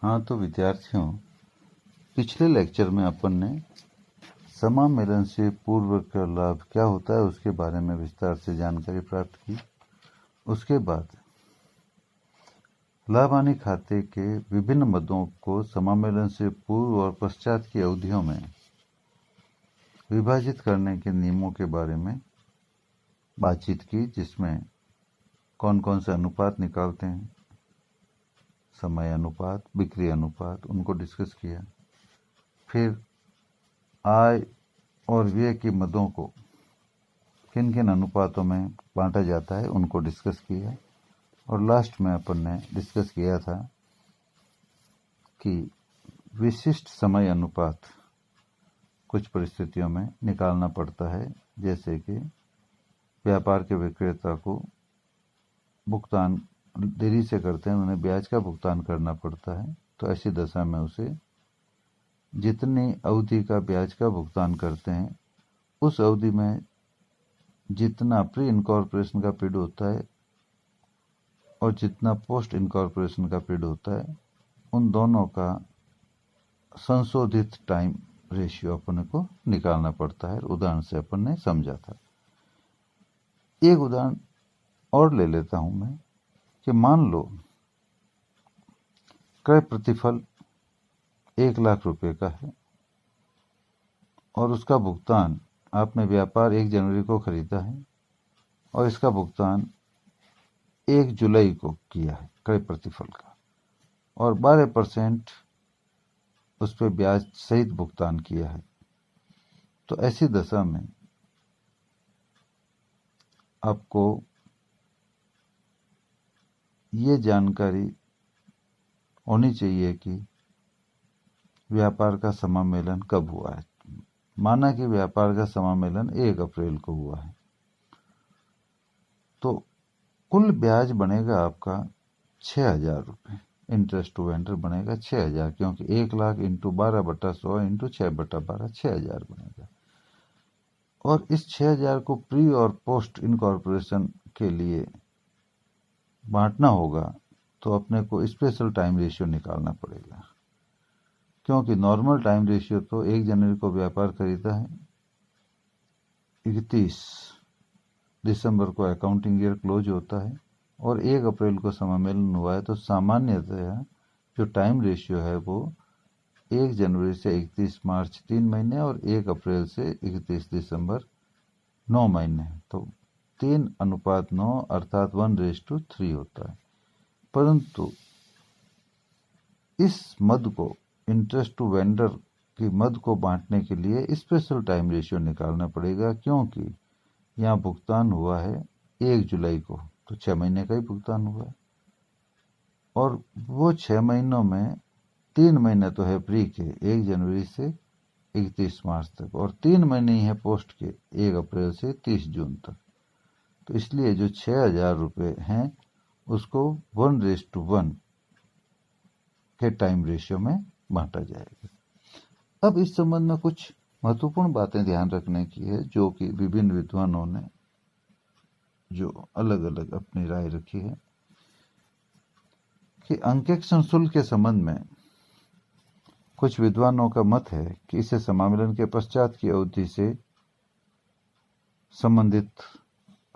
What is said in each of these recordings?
हाँ, तो विद्यार्थियों, पिछले लेक्चर में अपन ने समामेलन से पूर्व का लाभ क्या होता है उसके बारे में विस्तार से जानकारी प्राप्त की। उसके बाद लाभ हानि खाते के विभिन्न मदों को समामेलन से पूर्व और पश्चात की अवधियों में विभाजित करने के नियमों के बारे में बातचीत की, जिसमें कौन कौन से अनुपात निकालते हैं, समय अनुपात, बिक्री अनुपात, उनको डिस्कस किया। फिर आय और व्यय के मदों को किन किन अनुपातों में बांटा जाता है उनको डिस्कस किया। और लास्ट में अपन ने डिस्कस किया था कि विशिष्ट समय अनुपात कुछ परिस्थितियों में निकालना पड़ता है, जैसे कि व्यापार के विक्रेता को भुगतान देरी से करते हैं, उन्हें ब्याज का भुगतान करना पड़ता है। तो ऐसी दशा में उसे जितनी अवधि का ब्याज का भुगतान करते हैं उस अवधि में जितना प्री इनकॉर्पोरेशन का पीरियड होता है और जितना पोस्ट इनकॉर्पोरेशन का पीरियड होता है, उन दोनों का संशोधित टाइम रेशियो अपन को निकालना पड़ता है। उदाहरण से अपन ने समझा था। एक उदाहरण और ले लेता हूं मैं कि मान लो क्रय प्रतिफल 1,00,000 रुपए का है और उसका भुगतान आपने व्यापार 1 जनवरी को खरीदा है और इसका भुगतान 1 जुलाई को किया है क्रय प्रतिफल का, और 12% उस पर ब्याज सहित भुगतान किया है। तो ऐसी दशा में आपको ये जानकारी होनी चाहिए कि व्यापार का समामेलन कब हुआ है। माना कि व्यापार का समामेलन 1 अप्रैल को हुआ है, तो कुल ब्याज बनेगा आपका 6,000 रुपये। इंटरेस्ट टू वेंडर बनेगा 6,000, क्योंकि 1,00,000 इंटू 12/100 इंटू 6/12 6,000 बनेगा। और इस 6,000 को प्री और पोस्ट इनकॉर्पोरेशन के लिए बांटना होगा, तो अपने को स्पेशल टाइम रेशियो निकालना पड़ेगा, क्योंकि नॉर्मल टाइम रेशियो तो 1 जनवरी को व्यापार खरीदा है, 31 दिसंबर को अकाउंटिंग ईयर क्लोज होता है और 1 अप्रैल को समामेलन हुआ है। तो सामान्यतः जो टाइम रेशियो है वो 1 जनवरी से 31 मार्च 3 महीने और 1 अप्रैल से 31 दिसंबर 9 महीने है। तो 3:9 अर्थात 1:3 होता है। परंतु इस मद को, इंटरेस्ट टू वेंडर की मद को बांटने के लिए स्पेशल टाइम रेशियो निकालना पड़ेगा, क्योंकि यहाँ भुगतान हुआ है 1 जुलाई को, तो 6 महीने का ही भुगतान हुआ है। और वो 6 महीनों में 3 महीने तो है प्री के, 1 जनवरी से 31 मार्च तक, और 3 महीने ही है पोस्ट के, 1 अप्रैल से 30 जून तक। तो इसलिए जो 6,000 रुपये हैं उसको 1:1 के टाइम रेशियो में बांटा जाएगा। अब इस संबंध में कुछ महत्वपूर्ण बातें ध्यान रखने की है, जो कि विभिन्न विद्वानों ने जो अलग अलग अपनी राय रखी है, कि अंकेक्षण शुल्क के संबंध में कुछ विद्वानों का मत है कि इसे समामेलन के पश्चात की अवधि से संबंधित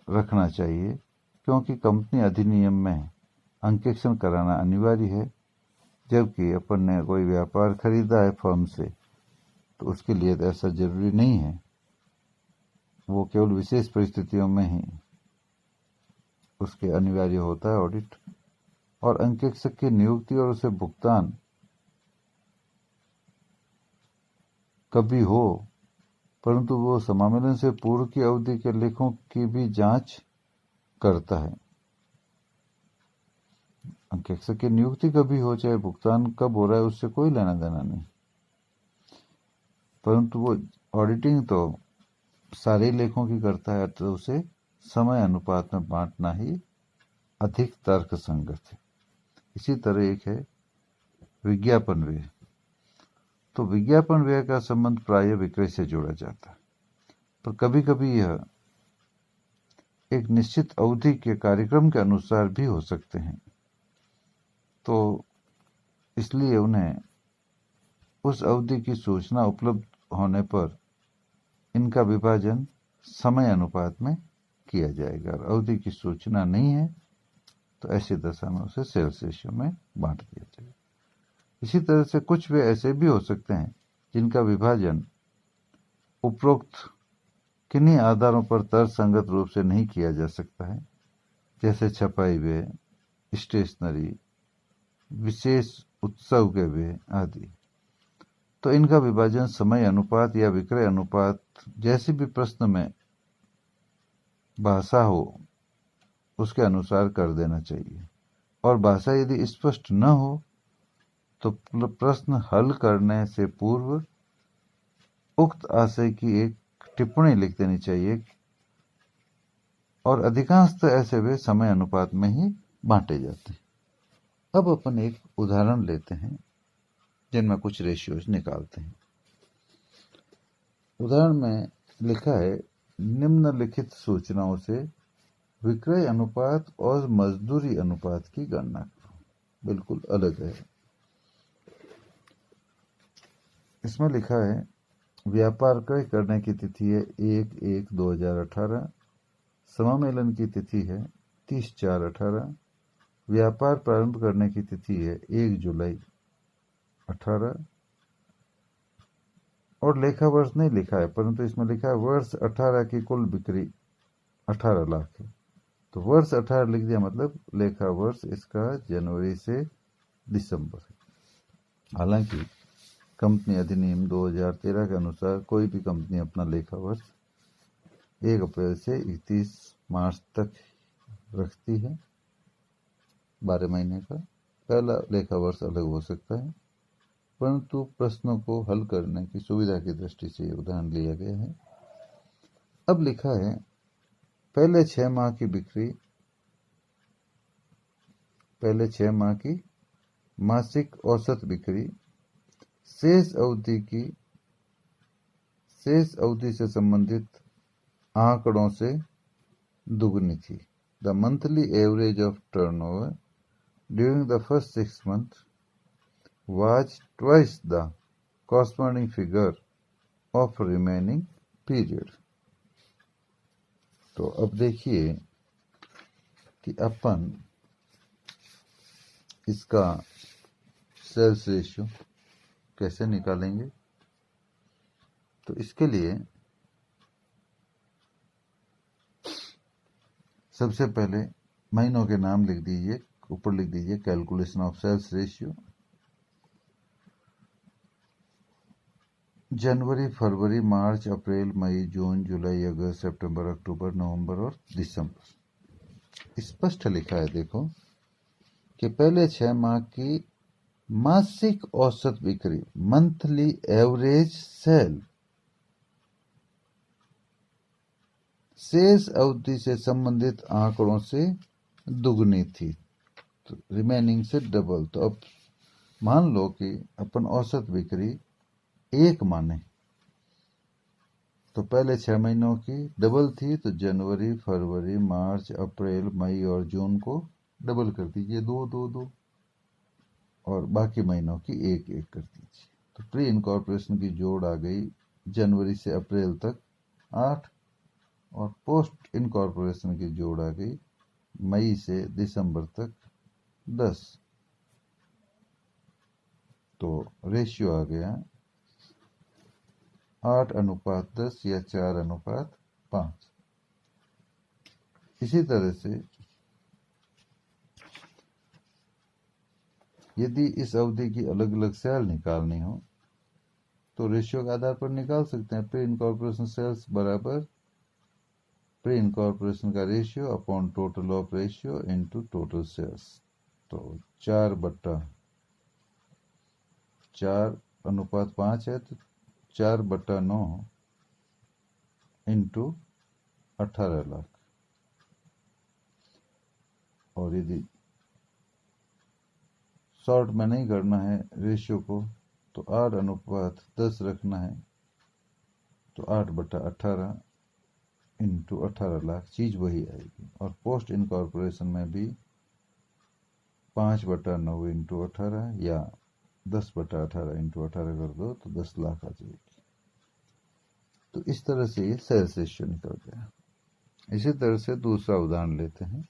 रखना चाहिए, क्योंकि कंपनी अधिनियम में अंकेक्षण कराना अनिवार्य है। जबकि अपन ने कोई व्यापार खरीदा है फर्म से, तो उसके लिए तो ऐसा जरूरी नहीं है, वो केवल विशेष परिस्थितियों में ही उसके अनिवार्य होता है ऑडिट। और अंकेक्षक की नियुक्ति और उसे भुगतान कभी हो, परंतु वो समामेलन से पूर्व की अवधि के लेखों की भी जांच करता है। अंकेक्षक की नियुक्ति कभी हो, चाहे भुगतान कब हो रहा है, उससे कोई लेना देना नहीं, परंतु वो ऑडिटिंग तो सारे लेखों की करता है, तो उसे समय अनुपात में बांटना ही अधिक तर्क संगत है। इसी तरह एक है विज्ञापन व्यय। तो विज्ञापन व्यय का संबंध प्रायः विक्रय से जोड़ा जाता है, पर कभी कभी यह एक निश्चित अवधि के कार्यक्रम के अनुसार भी हो सकते हैं। तो इसलिए उन्हें उस अवधि की सूचना उपलब्ध होने पर इनका विभाजन समय अनुपात में किया जाएगा। और अवधि की सूचना नहीं है तो ऐसी दशा में उसे सेल्स रेशियो में बांट दिया जाएगा। इसी तरह से कुछ वे ऐसे भी हो सकते हैं जिनका विभाजन उपरोक्त किन्हीं आधारों पर तर्कसंगत रूप से नहीं किया जा सकता है, जैसे छपाई व्यय, स्टेशनरी, विशेष उत्सव के व्यय आदि। तो इनका विभाजन समय अनुपात या विक्रय अनुपात जैसी भी प्रश्न में भाषा हो उसके अनुसार कर देना चाहिए। और भाषा यदि स्पष्ट न हो तो प्रश्न हल करने से पूर्व उक्त आशय की एक टिप्पणी लिख देनी चाहिए। और अधिकांशतः ऐसे वे समय अनुपात में ही बांटे जाते हैं। अब अपन एक उदाहरण लेते हैं जिनमें कुछ रेशियोज निकालते हैं। उदाहरण में लिखा है, निम्नलिखित सूचनाओं से विक्रय अनुपात और मजदूरी अनुपात की गणना करो। बिल्कुल अलग है। इसमें लिखा है, व्यापार क्रय करने की तिथि है 1/1/2018, समामेलन की तिथि है 30/4/18, व्यापार प्रारंभ करने की तिथि है 1 जुलाई 18, और लेखा वर्ष नहीं लिखा है परंतु इसमें लिखा है वर्ष 18 की कुल बिक्री 18 लाख है। तो वर्ष 18 लिख दिया, मतलब लेखा वर्ष इसका जनवरी से दिसंबर है। हालांकि कंपनी अधिनियम 2013 के अनुसार कोई भी कंपनी अपना लेखा वर्ष 1 अप्रैल से 31 मार्च तक रखती है। 12 महीने का पहला लेखा वर्ष अलग हो सकता है, परंतु प्रश्नों को हल करने की सुविधा की दृष्टि से यह उदाहरण लिया गया है। अब लिखा है, पहले 6 माह की बिक्री, पहले 6 माह की मासिक औसत बिक्री शेष अवधि से संबंधित आंकड़ों से दुगनी थी। The monthly average of turnover during the first 6 months was twice the corresponding figure of remaining period। तो अब देखिए कि अपन इसका सेल्स रेशियो कैसे निकालेंगे। तो इसके लिए सबसे पहले महीनों के नाम लिख दीजिए, ऊपर लिख दीजिए कैलकुलेशन ऑफ सेल्स रेशियो। जनवरी, फरवरी, मार्च, अप्रैल, मई, जून, जुलाई, अगस्त, सितंबर, अक्टूबर, नवंबर और दिसंबर। स्पष्ट लिखा है देखो कि पहले 6 माह की मासिक औसत बिक्री, मंथली एवरेज सेल, शेष अवधि से संबंधित आंकड़ों से दुगनी थी, तो रिमेनिंग से डबल। तो अब मान लो कि अपन औसत बिक्री 1 माने, तो पहले 6 महीनों की डबल थी, तो जनवरी, फरवरी, मार्च, अप्रैल, मई और जून को डबल कर दीजिए, 2 और बाकी महीनों की 1 कर दीजिए। तो प्री इनकॉर्पोरेशन की जोड़ आ गई जनवरी से अप्रैल तक 8, और पोस्ट इनकॉर्पोरेशन की जोड़ आ गई मई से दिसंबर तक 10। तो रेशियो आ गया 8:10 या 4:5। इसी तरह से यदि इस अवधि की अलग अलग सेल निकालनी हो तो रेशियो के आधार पर निकाल सकते हैं। प्री इनकॉर्पोरेशन सेल्स बराबर प्री इनकॉर्पोरेशन का ratio upon total of ratio into total sales. तो 4/4:5 है, तो 4/9 इंटू 18 लाख। और यदि शॉर्ट में नहीं करना है रेशियो को तो 8:10 रखना है, तो 8/18 इंटू 18 लाख, चीज वही आएगी। और पोस्ट इनकॉर्पोरेशन में भी 5/9 इंटू 18 या 10/18 × 18 कर दो तो 10 लाख आ जाएगी। तो इस तरह से ये सेल्स रेशियो निकल गया। इसी तरह से दूसरा उदाहरण लेते हैं।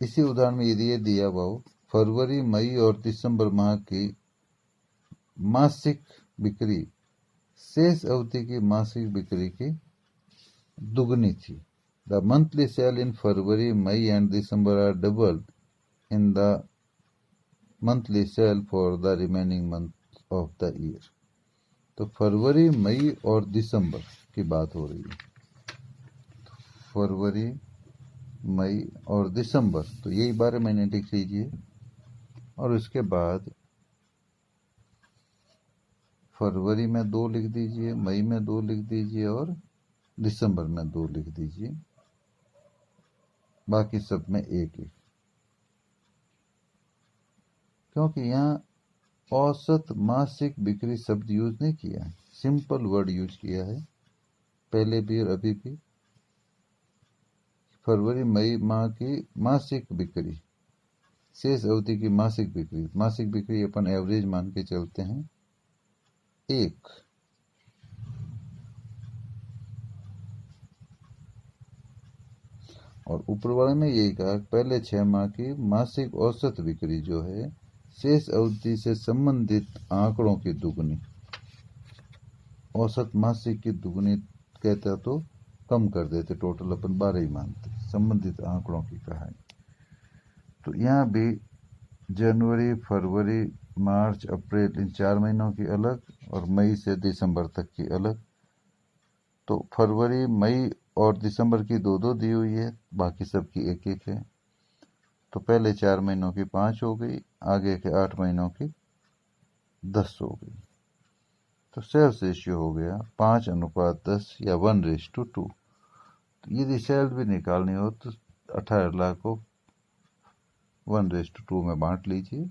इसी उदाहरण में ये दिया हुआ हो, फरवरी, मई और दिसंबर माह की मासिक बिक्री शेष अवधि की मासिक बिक्री की दुगनी थी। The monthly sale in February, May and December are double in the monthly sale for the remaining month of the year. तो फरवरी, मई और दिसंबर की बात हो रही है। फरवरी, मई और दिसंबर, तो यही 12 महीने लिख लीजिए। और उसके बाद फरवरी में 2 लिख दीजिए, मई में 2 लिख दीजिए और दिसंबर में 2 लिख दीजिए। बाकी सब में 1-1, क्योंकि यहाँ औसत मासिक बिक्री शब्द यूज नहीं किया है, सिंपल वर्ड यूज किया है पहले भी और अभी भी। फरवरी, मई माह की मासिक बिक्री, शेष अवधि की मासिक बिक्री अपन एवरेज मान के चलते हैं 1। और ऊपर वाले में यही कहा, पहले 6 माह की मासिक औसत बिक्री जो है शेष अवधि से संबंधित आंकड़ों की दुगनी। औसत मासिक की दुगनी कहता तो कम कर देते, टोटल अपन 12 ही मानते, संबंधित आंकड़ों की कहानी। तो यहाँ भी जनवरी, फरवरी, मार्च, अप्रैल इन 4 महीनों की अलग और मई से दिसंबर तक की अलग। तो फरवरी, मई और दिसंबर की 2-2 दी हुई है, बाकी सब की 1-1 है। तो पहले 4 महीनों की 5 हो गई, आगे के 8 महीनों की 10 हो गई। तो सेल्स रेशियो हो गया 5:10 या 1:2। तो यदि सेल्स भी निकालनी हो तो 18 लाख को 1:2 में बांट लीजिए,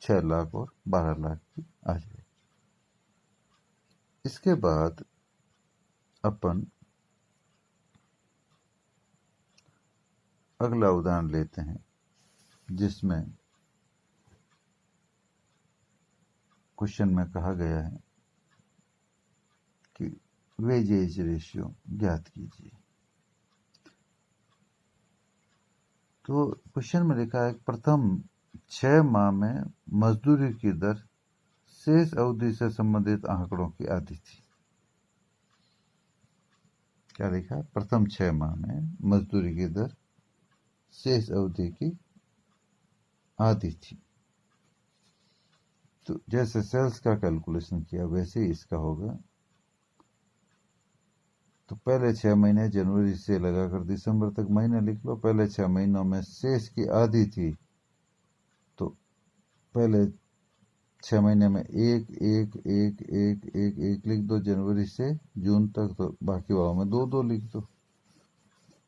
6 लाख और 12 लाख की आ जाएगी। इसके बाद अपन अगला उदाहरण लेते हैं, जिसमें क्वेश्चन में कहा गया है कि वेजेज रेशियो ज्ञात कीजिए। तो क्वेश्चन में लिखा है प्रथम 6 माह में मजदूरी की दर शेष अवधि से संबंधित आंकड़ों की आधी थी। क्या लिखा है? प्रथम 6 माह में मजदूरी की दर शेष अवधि की आधी थी। तो जैसे सेल्स का कैलकुलेशन किया वैसे ही इसका होगा। तो पहले 6 महीने जनवरी से लगाकर दिसंबर तक महीने लिख लो। पहले 6 महीनों में शेष की आधी थी, तो पहले 6 महीने में 1 लिख दो जनवरी से जून तक। तो बाकी वालों में 2-2 लिख दो।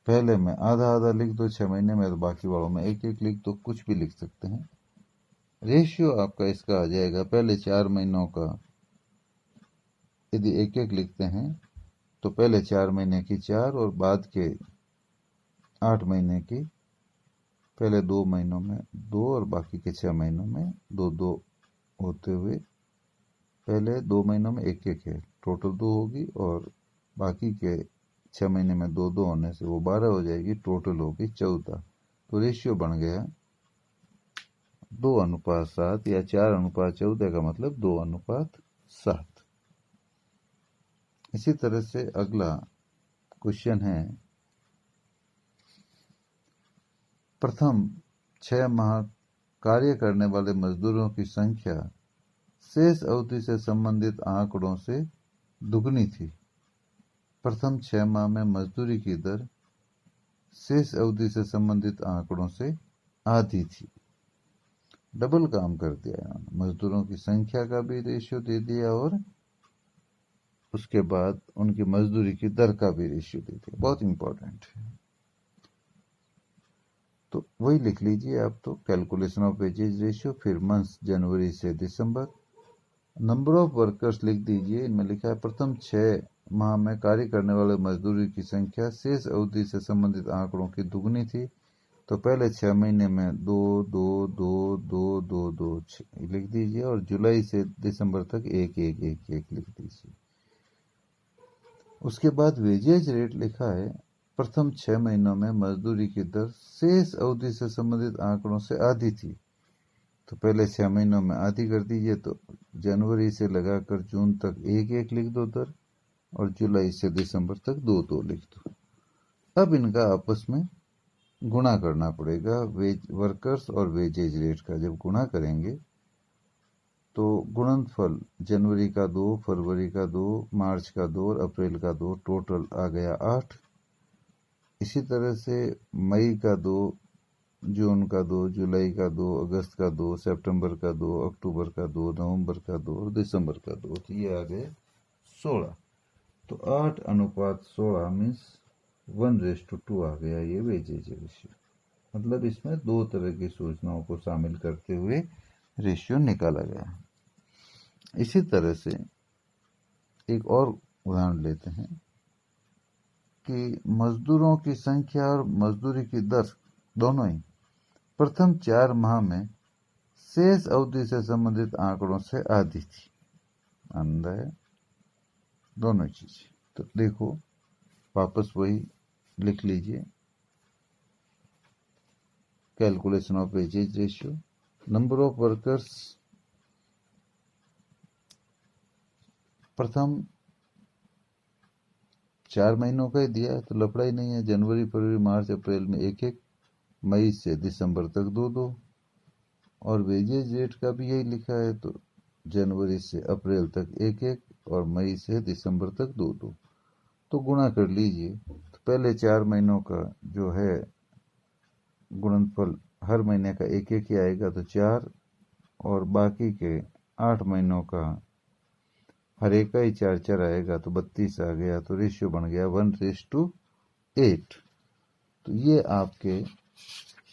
पहले में आधा लिख दो 6 महीने में, तो बाकी वालों में 1-1 लिख दो। कुछ भी लिख सकते हैं। रेशियो आपका इसका आ जाएगा, पहले 4 महीनों का यदि 1-1 लिखते हैं तो पहले 4 महीने की 4 और बाद के 8 महीने की, पहले 2 महीनों में 2 और बाकी के 6 महीनों में 2-2 होते हुए पहले 2 महीनों में 1-1 है, टोटल 2 होगी। और बाकी के 6 महीने में 2-2 होने से वो 12 हो जाएगी, टोटल होगी 14। तो रेशियो बन गया 2:7 या 4:14 का मतलब 2:7। इसी तरह से अगला क्वेश्चन है, प्रथम 6 माह कार्य करने वाले मजदूरों की संख्या शेष अवधि से संबंधित आंकड़ों से दुगनी थी। प्रथम 6 माह में मजदूरी की दर शेष अवधि से संबंधित आंकड़ों से आधी थी। डबल काम कर दिया, मजदूरों की संख्या का भी रेशियो दे दिया और उसके बाद उनकी मजदूरी की दर का भी रेशियो दे दिया। बहुत इंपॉर्टेंट है। तो वही लिख लीजिए आप। तो कैलकुलेशन ऑफ वेजेज रेशियो, फिर मंथ जनवरी से दिसंबर, नंबर ऑफ वर्कर्स लिख दीजिए। इनमें लिखा है प्रथम 6 माह में कार्य करने वाले मजदूरी की संख्या शेष अवधि से संबंधित आंकड़ों की दुगनी थी। तो पहले 6 महीने में 2 2 2 2 2 2 लिख दीजिए और जुलाई से दिसंबर तक 1 1 1 1 लिख दीजिए। उसके बाद वेजेज रेट लिखा है, प्रथम 6 महीनों में मजदूरी की दर शेष अवधि से संबंधित आंकड़ों से आधी थी। तो पहले 6 महीनों में आधी कर दीजिए, तो जनवरी से लगाकर जून तक 1 1 लिख दो दर, और जुलाई से दिसंबर तक 2 2 लिख दो। अब इनका आपस में गुणा करना पड़ेगा, वर्कर्स और वेजेज रेट का। जब गुणा करेंगे तो गुणनफल जनवरी का 2, फरवरी का 2, मार्च का 2 और अप्रैल का 2, टोटल आ गया 8। इसी तरह से मई का 2, जून का 2, जुलाई का 2, अगस्त का 2, सितंबर का 2, अक्टूबर का 2, नवंबर का 2 और दिसंबर का 2, तो ये आ गए 16। तो 8:16 मीन्स 1:2 आ गया ये वेजेज रेशियो। मतलब इसमें 2 तरह की सूचनाओं को शामिल करते हुए रेशियो निकाला गया। इसी तरह से एक और उदाहरण लेते हैं कि मजदूरों की संख्या और मजदूरी की दर दोनों ही प्रथम 4 माह में शेष अवधि से संबंधित आंकड़ों से आधी थी। आनंद है दोनों चीजें। तो देखो वापस वही लिख लीजिए, calculation of wages ratio. Number of workers प्रथम 4 महीनों का ही दिया है, तो लफड़ा ही नहीं है। जनवरी, फरवरी, मार्च, अप्रैल में 1 1, मई से दिसंबर तक 2 2, और वेजेज रेट का भी यही लिखा है, तो जनवरी से अप्रैल तक 1 1 और मई से दिसंबर तक 2 2। तो गुणा कर लीजिए। तो पहले 4 महीनों का जो है गुणनफल हर महीने का 1 1 ही आएगा, तो 4, और बाकी के 8 महीनों का हर एक का ही 4 4 आएगा, तो 32 आ गया। तो रेशियो बन गया 1:8। तो ये आपके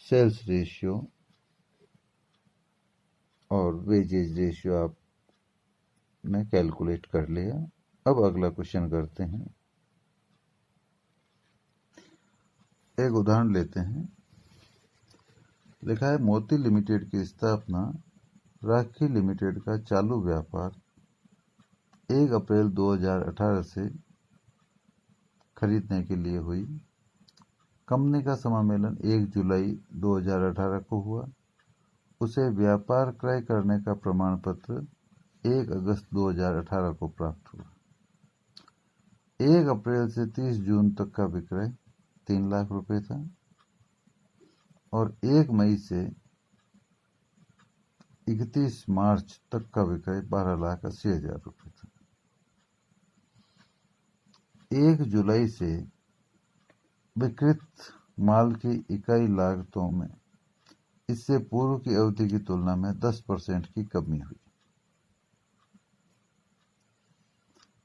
सेल्स रेशियो और वेजेज रेशियो आपने कैलकुलेट कर लिया। अब अगला क्वेश्चन करते हैं। एक उदाहरण लेते हैं। लिखा है मोती लिमिटेड की स्थापना राखी लिमिटेड का चालू व्यापार 1 अप्रैल 2018 से खरीदने के लिए हुई। कंपनी का समामेलन 1 जुलाई 2018 को हुआ। उसे व्यापार क्रय करने का प्रमाण पत्र 1 अगस्त 2018 को प्राप्त हुआ। 1 अप्रैल से 30 जून तक का विक्रय 3 लाख रुपए था, और 1 मई से 31 मार्च तक का विक्रय 12,80,000 रुपए था। 1 जुलाई से विक्रय माल की इकाई लागतों में इससे पूर्व की अवधि की तुलना में 10% की कमी हुई।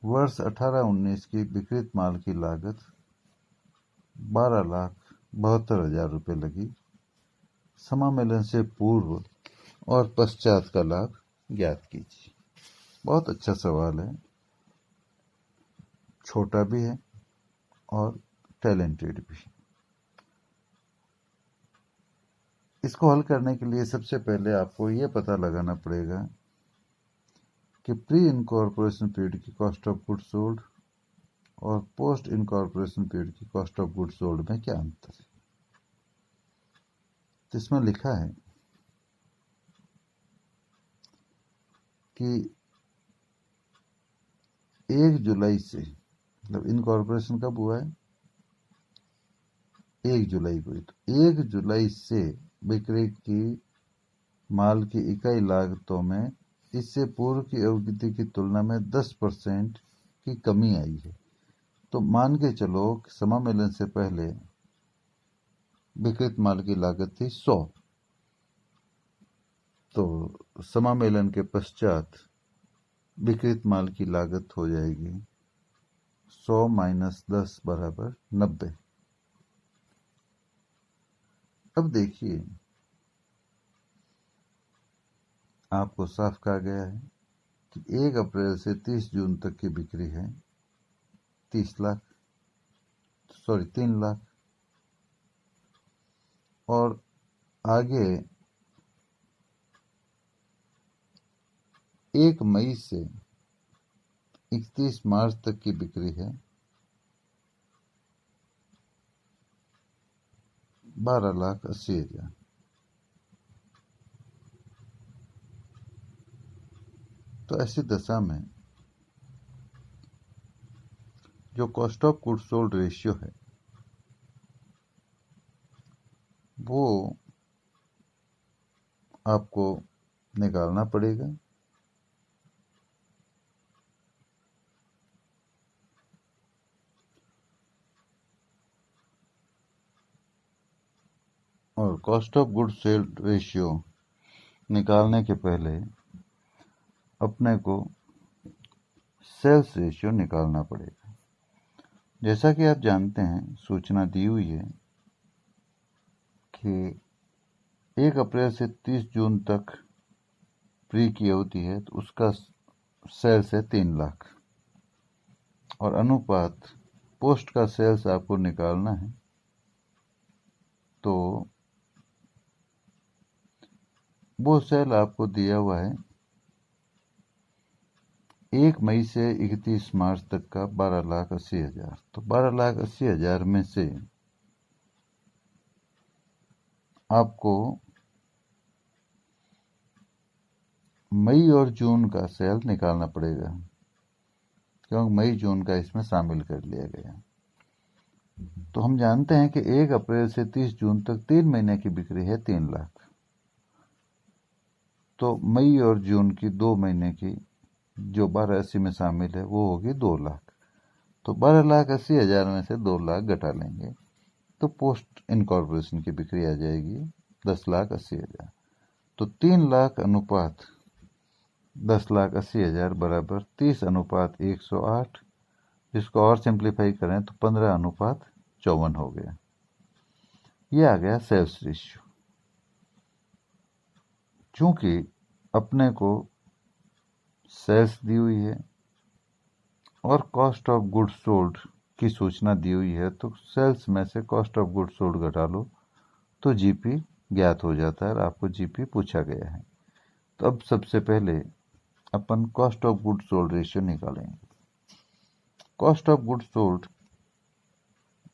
वर्ष 18-19 की विक्रय माल की लागत 12,72,000 रुपये लगी। समामेलन से पूर्व और पश्चात का लाभ ज्ञात कीजिए। बहुत अच्छा सवाल है, छोटा भी है और टैलेंटेड भी। इसको हल करने के लिए सबसे पहले आपको ये पता लगाना पड़ेगा कि प्री इनकॉर्पोरेशन पीरियड की कॉस्ट ऑफ गुड्स सोल्ड और पोस्ट इनकॉर्पोरेशन पीरियड की कॉस्ट ऑफ गुड्स सोल्ड में क्या अंतर है। तो इसमें लिखा है कि 1 जुलाई से, मतलब इनकॉर्पोरेशन कब हुआ है, 1 जुलाई को। तो 1 जुलाई से बिक्री की माल की इकाई लागतों में इससे पूर्व की अवधि की तुलना में 10% की कमी आई है। तो मान के चलो समामेलन से पहले विक्रय माल की लागत थी 100, तो समामेलन के पश्चात विक्रय माल की लागत हो जाएगी 100 माइनस 10 बराबर 90। अब देखिए आपको साफ कहा गया है कि 1 अप्रैल से 30 जून तक की बिक्री है 3 लाख, और आगे 1 मई से 31 मार्च तक की बिक्री है 12,80,000। तो ऐसी दशा में जो cost of goods sold ratio है वो आपको निकालना पड़ेगा। और cost of goods sold ratio निकालने के पहले अपने को सेल्स रेशियो निकालना पड़ेगा। जैसा कि आप जानते हैं, सूचना दी हुई है कि 1 अप्रैल से 30 जून तक प्री की अवधि है, तो उसका सेल्स है 3 लाख और अनुपात पोस्ट का सेल्स आपको निकालना है। तो वो सेल आपको दिया हुआ है 1 मई से 31 मार्च तक का 12,80,000। तो 12,80,000 में से आपको मई और जून का सेल निकालना पड़ेगा, क्योंकि मई जून का इसमें शामिल कर लिया गया। तो हम जानते हैं कि 1 अप्रैल से 30 जून तक 3 महीने की बिक्री है 3 लाख। तो मई और जून की 2 महीने की जो 12,80 में शामिल है वो होगी 2 लाख। तो 12,80,000 में से 2 लाख घटा लेंगे तो पोस्ट इनकॉर्पोरेशन की बिक्री आ जाएगी 10,80,000। तो 3 लाख अनुपात 10,80,000 बराबर 30:108, जिसको और सिंप्लीफाई करें तो 15:54 हो गया। ये आ गया सेल्स रेशियो। चूंकि अपने को सेल्स दी हुई है और कॉस्ट ऑफ गुड्स सोल्ड की सूचना दी हुई है, तो सेल्स में से कॉस्ट ऑफ गुड्स सोल्ड घटा लो तो जीपी ज्ञात हो जाता है और आपको जीपी पूछा गया है। तो अब सबसे पहले अपन cost of goods sold ratio निकालेंगे। कॉस्ट ऑफ गुड्स सोल्ड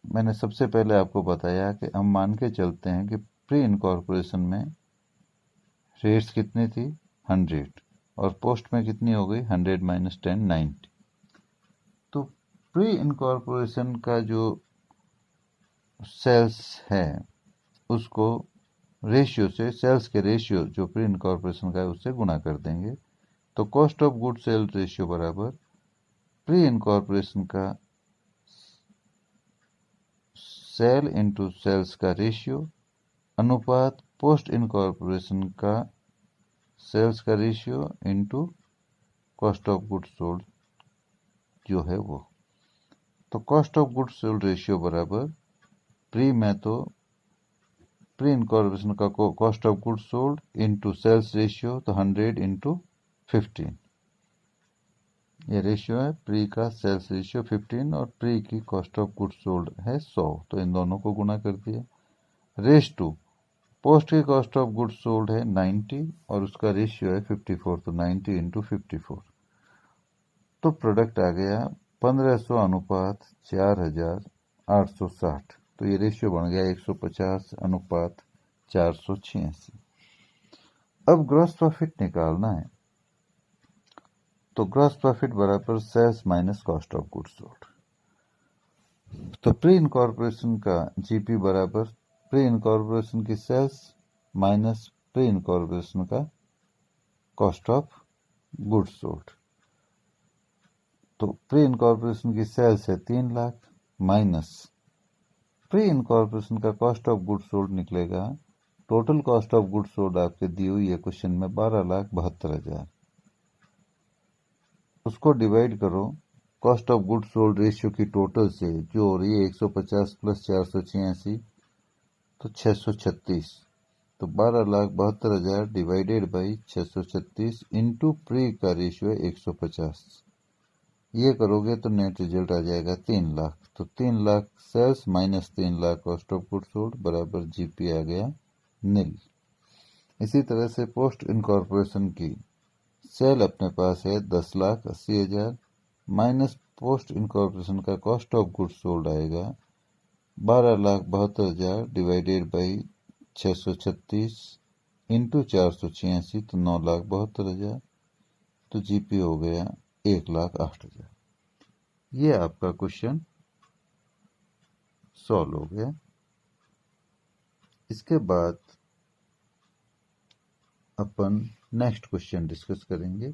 मैंने सबसे पहले आपको बताया कि हम मान के चलते हैं कि प्री इनकॉर्पोरेशन में रेट्स कितनी थी 100 और पोस्ट में कितनी हो गई 100 - 10 90। तो प्री इनकॉर्पोरेशन का जो सेल्स है उसको रेशियो से, सेल्स के रेशियो जो प्री इनकॉर्पोरेशन का है उससे गुणा कर देंगे। तो cost of good sale ratio बराबर प्री इनकॉर्पोरेशन का सेल इंटू सेल्स का रेशियो अनुपात पोस्ट इनकॉर्पोरेशन का सेल्स का ratio into cost of goods sold जो है वो। तो cost of goods sold ratio बराबर प्री में तो प्री इनकॉर्पोरेशन का cost of goods sold into sales ratio, तो 100 इंटू 15 ये रेशियो है। प्री का सेल्स रेशियो 15 और प्री की कॉस्ट ऑफ गुड्स सोल्ड है 100, तो इन दोनों को गुणा कर दिया। रेश टू पोस्ट की कॉस्ट ऑफ गुड्स सोल्ड है 90 और उसका रेशियो है 54, तो 90 इंटू 54। तो प्रोडक्ट आ गया 1500 अनुपात 4,860। तो ये रेशियो बन गया 150 अनुपात 486। अब ग्रॉस प्रॉफिट निकालना है। तो ग्रॉस प्रॉफिट बराबर sales minus cost of goods sold. तो प्री इनकॉर्पोरेशन का जीपी बराबर प्री इनकॉर्पोरेशन की सेल्स माइनस प्री इनकॉर्पोरेशन का कॉस्ट ऑफ गुड्स सोल्ड। तो प्री इनकॉर्पोरेशन की सेल्स है 3 लाख माइनस प्री इनकॉर्पोरेशन का कॉस्ट ऑफ गुड्स सोल्ड निकलेगा। Total cost of goods sold आपके दी हुई है क्वेश्चन में 12,72,000। उसको डिवाइड करो cost of goods sold ratio की टोटल से, जो हो रही है 150 प्लस 486, तो 636। तो 12,72,000 डिवाइडेड बाई 636 इंटू प्री का रेशियो है 150। ये करोगे तो नेट रिजल्ट आ जाएगा 3 लाख। तो 3 lakh sales minus 3 lakh cost of goods sold बराबर जीपी आ गया नील। इसी तरह से पोस्ट इनकॉर्पोरेशन की सेल अपने पास है 10,80,000 माइनस पोस्ट इनकॉर्पोरेशन का कॉस्ट ऑफ गुड्स सोल्ड आएगा 12,72,000 डिवाइडेड बाई 636 इंटू 486 तो 9,72,000। तो जीपी हो गया 1,08,000। ये आपका क्वेश्चन सॉल्व हो गया। इसके बाद अपन नेक्स्ट क्वेश्चन डिस्कस करेंगे।